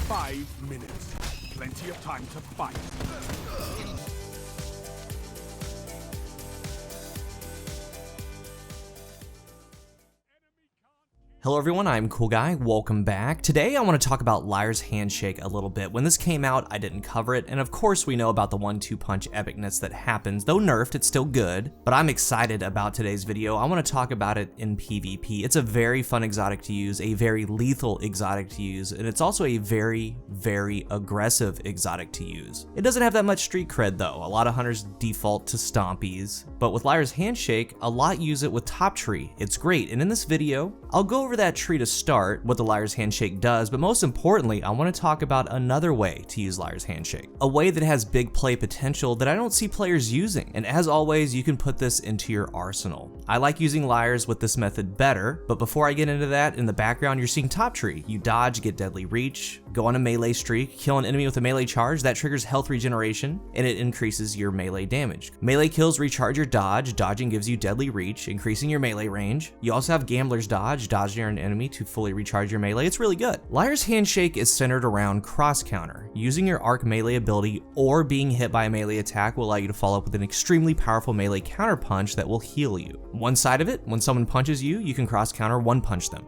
5 minutes. Plenty of time to fight. Hello everyone, I'm CoolGuy, welcome back. Today I want to talk about Liar's Handshake a little bit. When this came out, I didn't cover it, and of course we know about the 1-2 punch epicness that happens. Though nerfed, it's still good, but I'm excited about today's video. I want to talk about it in PvP. It's a very fun exotic to use, a very lethal exotic to use, and it's also a very, very aggressive exotic to use. It doesn't have that much street cred though. A lot of hunters default to stompies, but with Liar's Handshake, a lot use it with top tree. It's great, and in this video, I'll go over that tree to start, what the Liar's Handshake does, but most importantly, I want to talk about another way to use Liar's Handshake. A way that has big play potential that I don't see players using, and as always, you can put this into your arsenal. I like using Liars with this method better, but before I get into that, in the background, you're seeing top tree. You dodge, get deadly reach, go on a melee streak, kill an enemy with a melee charge, that triggers health regeneration, and it increases your melee damage. Melee kills recharge your dodge, dodging gives you deadly reach, increasing your melee range. You also have Gambler's Dodge, dodge near an enemy to fully recharge your melee. It's really good. Liar's Handshake is centered around cross counter. Using your arc melee ability or being hit by a melee attack will allow you to follow up with an extremely powerful melee counter punch that will heal you. One side of it, when someone punches you, you can cross counter one punch them.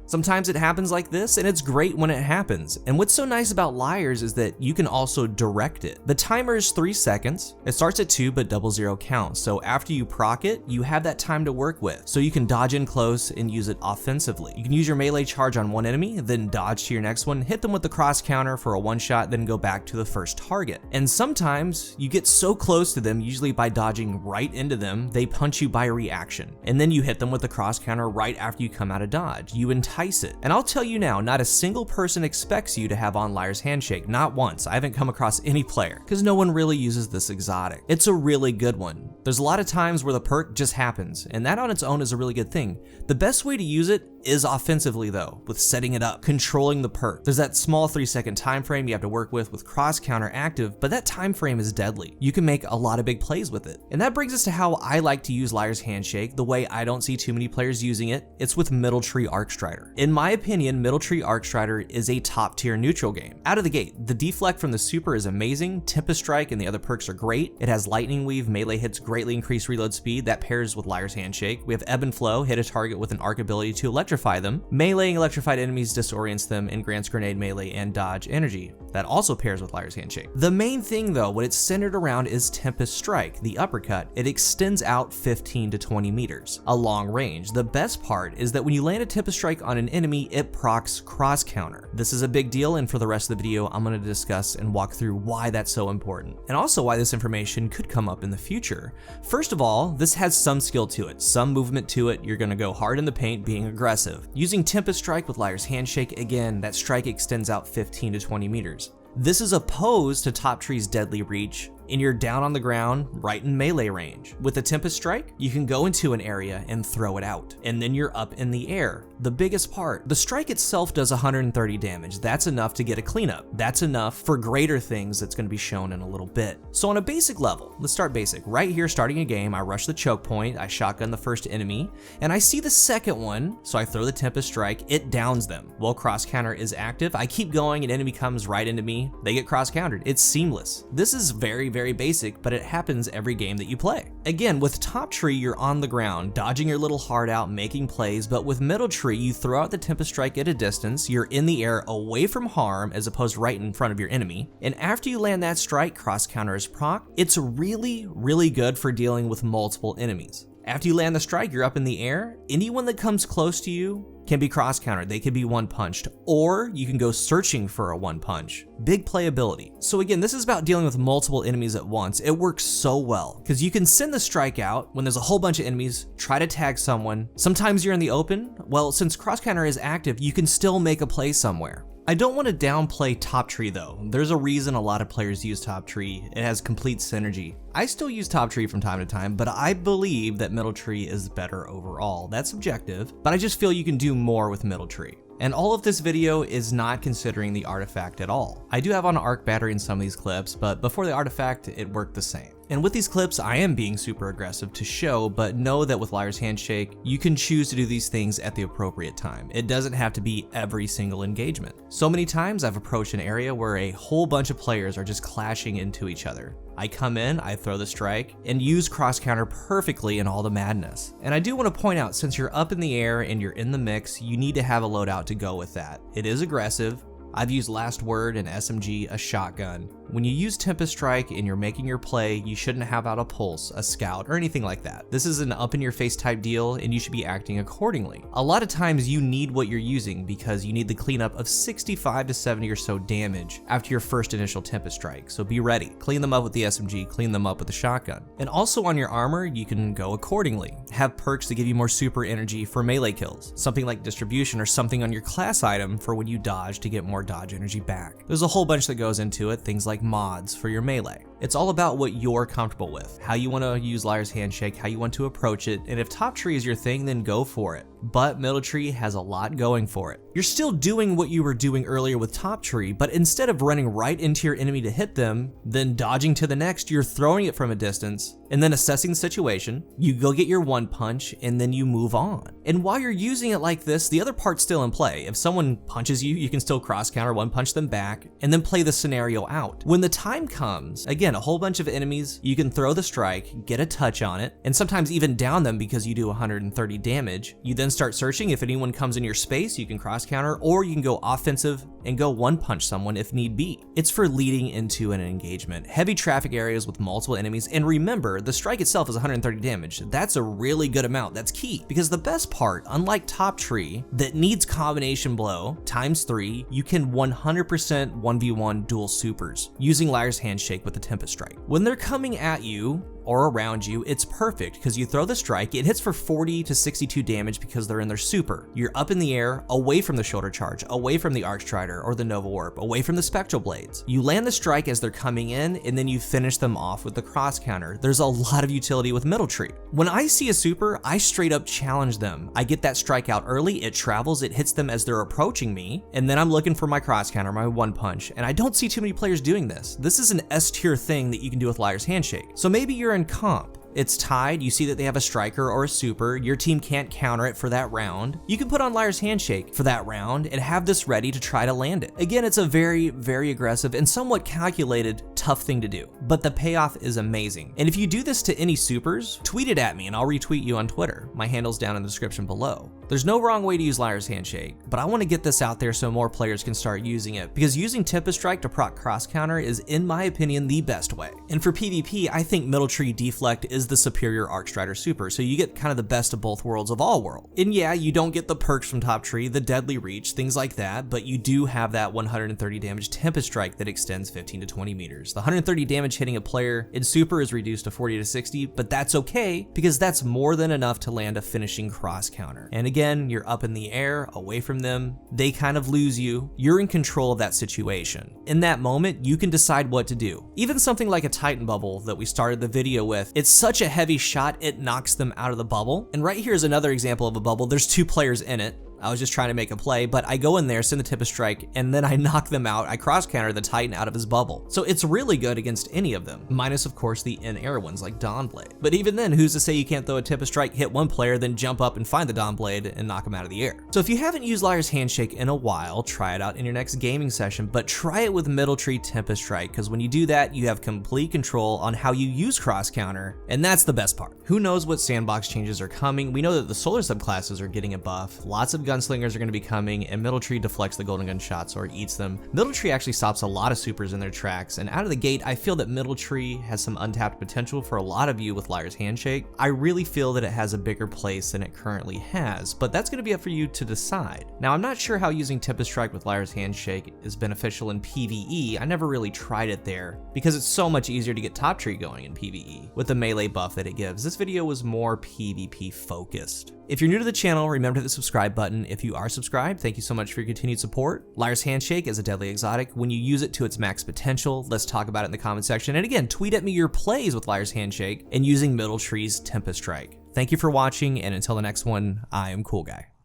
Sometimes it happens like this, and it's great when it happens. And what's so nice about Liars is that you can also direct it. The timer is 3 seconds. It starts at 2, but 00 counts. So after you proc it, you have that time to work with. So you can dodge in close and use it offensively. You can use your melee charge on one enemy, then dodge to your next one, hit them with the cross counter for a one shot, then go back to the first target. And sometimes you get so close to them, usually by dodging right into them, they punch you by reaction. And then you hit them with the cross counter right after you come out of dodge. You entice it. And I'll tell you now, not a single person expects you to have on Liar's Handshake, not once. I haven't come across any player, because no one really uses this exotic. It's a really good one. There's a lot of times where the perk just happens, and that on its own is a really good thing. The best way to use it is offensively though, with setting it up, controlling the perk. There's that small 3-second time frame you have to work with cross counter active, but that time frame is deadly. You can make a lot of big plays with it. And that brings us to how I like to use Liar's Handshake, the way I don't see too many players using it. It's with Middle Tree Arc Strider. In my opinion, Middle Tree Arc Strider is a top tier neutral game. Out of the gate, the deflect from the super is amazing, Tempest Strike and the other perks are great. It has Lightning Weave, melee hits greatly increase reload speed, that pairs with Liar's Handshake. We have Ebb and Flow, hit a target with an arc ability to electrify them. Meleeing electrified enemies disorients them and grants grenade melee and dodge energy. That also pairs with Liar's Handshake. The main thing though, what it's centered around is Tempest Strike, the uppercut. It extends out 15 to 20 meters, a long range. The best part is that when you land a Tempest Strike on an enemy, it procs cross counter. This is a big deal, and for the rest of the video, I'm going to discuss and walk through why that's so important, and also why this information could come up in the future. First of all, this has some skill to it, some movement to it. You're going to go hard in the paint being aggressive. Using Tempest Strike with Liar's Handshake, again, that strike extends out 15 to 20 meters. This is opposed to Top Tree's Deadly Reach, and you're down on the ground, right in melee range. With the Tempest Strike, you can go into an area and throw it out, and then you're up in the air. The biggest part, the strike itself does 130 damage. That's enough to get a cleanup. That's enough for greater things that's gonna be shown in a little bit. So on a basic level, let's start basic. Right here, starting a game, I rush the choke point, I shotgun the first enemy, and I see the second one, so I throw the Tempest Strike, it downs them. While cross counter is active, I keep going, an enemy comes right into me, they get cross countered. It's seamless. This is very basic, but it happens every game that you play. Again, with Top Tree, you're on the ground, dodging your little heart out, making plays, but with Middle Tree, you throw out the Tempest Strike at a distance, you're in the air away from harm as opposed to right in front of your enemy, and after you land that strike, cross counter is proc. It's really good for dealing with multiple enemies. After you land the strike, you're up in the air. Anyone that comes close to you can be cross countered. They can be one punched, or you can go searching for a one punch. Big playability. So again, this is about dealing with multiple enemies at once. It works so well because you can send the strike out when there's a whole bunch of enemies, try to tag someone. Sometimes you're in the open. Well, since cross counter is active, you can still make a play somewhere. I don't want to downplay Top Tree though. There's a reason a lot of players use Top Tree. It has complete synergy. I still use Top Tree from time to time, but I believe that Middle Tree is better overall. That's subjective, but I just feel you can do more with Middle Tree. And all of this video is not considering the artifact at all. I do have on arc battery in some of these clips, but before the artifact, it worked the same. And with these clips, I am being super aggressive to show, but know that with Liar's Handshake, you can choose to do these things at the appropriate time. It doesn't have to be every single engagement. So many times I've approached an area where a whole bunch of players are just clashing into each other. I come in, I throw the strike, and use cross counter perfectly in all the madness. And I do want to point out, since you're up in the air and you're in the mix, you need to have a loadout to go with that. It is aggressive. I've used Last Word, an SMG, a shotgun. When you use Tempest Strike and you're making your play, you shouldn't have out a pulse, a scout, or anything like that. This is an up-in-your-face type deal, and you should be acting accordingly. A lot of times you need what you're using because you need the cleanup of 65 to 70 or so damage after your first initial Tempest Strike, so be ready. Clean them up with the SMG, clean them up with the shotgun. And also on your armor, you can go accordingly. Have perks to give you more super energy for melee kills, something like Distribution or something on your class item for when you dodge to get more dodge energy back. There's a whole bunch that goes into it, things like mods for your melee. It's all about what you're comfortable with, how you want to use Liar's Handshake, how you want to approach it, and if top tree is your thing, then go for it. But middle tree has a lot going for it. You're still doing what you were doing earlier with top tree, but instead of running right into your enemy to hit them, then dodging to the next, you're throwing it from a distance, and then assessing the situation, you go get your one punch, and then you move on. And while you're using it like this, the other part's still in play. If someone punches you, you can still cross counter, one punch them back, and then play the scenario out. When the time comes, again, a whole bunch of enemies, you can throw the strike, get a touch on it, and sometimes even down them because you do 130 damage. You then start searching. If anyone comes in your space, you can cross counter, or you can go offensive and go one punch someone if need be. It's for leading into an engagement. Heavy traffic areas with multiple enemies, and remember, the strike itself is 130 damage. That's a really good amount. That's key, because the best part, unlike top tree that needs combination blow times 3, you can 100% 1v1 dual supers using Liar's Handshake with the Tempest Strike. When they're coming at you or around you, it's perfect because you throw the strike, it hits for 40 to 62 damage because they're in their super. You're up in the air, away from the shoulder charge, away from the Arc Strider or the Nova Warp, away from the Spectral Blades. You land the strike as they're coming in, and then you finish them off with the cross counter. There's a lot of utility with middle tree. When I see a super, I straight up challenge them. I get that strike out early, it travels, it hits them as they're approaching me, and then I'm looking for my cross counter, my one punch, and I don't see too many players doing this. This is an S tier thing that you can do with Liar's Handshake. So maybe you're in comp. It's tied, you see that they have a striker or a super, your team can't counter it for that round. You can put on Liar's Handshake for that round and have this ready to try to land it. Again, it's a very, very aggressive and somewhat calculated, tough thing to do, but the payoff is amazing. And if you do this to any supers, tweet it at me and I'll retweet you on Twitter. My handle's down in the description below. There's no wrong way to use Liar's Handshake, but I want to get this out there so more players can start using it, because using Tempest Strike to proc cross counter is, in my opinion, the best way. And for PvP, I think Middle Tree Deflect is the superior Arc Strider super, so you get kind of the best of both worlds of all worlds. And yeah, you don't get the perks from Top Tree, the Deadly Reach, things like that, but you do have that 130 damage Tempest Strike that extends 15 to 20 meters. The 130 damage hitting a player in super is reduced to 40 to 60, but that's okay, because that's more than enough to land a finishing cross counter. And again, you're up in the air, away from them, they kind of lose you, you're in control of that situation. In that moment, you can decide what to do. Even something like a Titan Bubble that we started the video with, it's such a heavy shot, it knocks them out of the bubble. And right here is another example of a bubble. There's 2 players in it. I was just trying to make a play, but I go in there, send the Tempest Strike, and then I knock them out. I cross counter the Titan out of his bubble. So it's really good against any of them, minus of course the in-air ones like Dawnblade. But even then, who's to say you can't throw a Tempest Strike, hit one player, then jump up and find the Dawnblade and knock him out of the air. So if you haven't used Liar's Handshake in a while, try it out in your next gaming session, but try it with Middle Tree Tempest Strike, because when you do that, you have complete control on how you use cross counter, and that's the best part. Who knows what sandbox changes are coming? We know that the solar subclasses are getting a buff, lots of gunslingers are going to be coming, and Middle Tree deflects the golden gun shots or eats them. Middle Tree actually stops a lot of supers in their tracks, and out of the gate, I feel that Middle Tree has some untapped potential for a lot of you with Liar's Handshake. I really feel that it has a bigger place than it currently has, but that's going to be up for you to decide. Now, I'm not sure how using Tempest Strike with Liar's Handshake is beneficial in PvE. I never really tried it there, because it's so much easier to get Top Tree going in PvE with the melee buff that it gives. This video was more PvP focused. If you're new to the channel, remember to hit the subscribe button. If you are subscribed, thank you so much for your continued support. Liar's Handshake is a deadly exotic. When you use it to its max potential, let's talk about it in the comment section. And again, tweet at me your plays with Liar's Handshake and using Middle Tree's Tempest Strike. Thank you for watching, and until the next one, I am CoolGuy.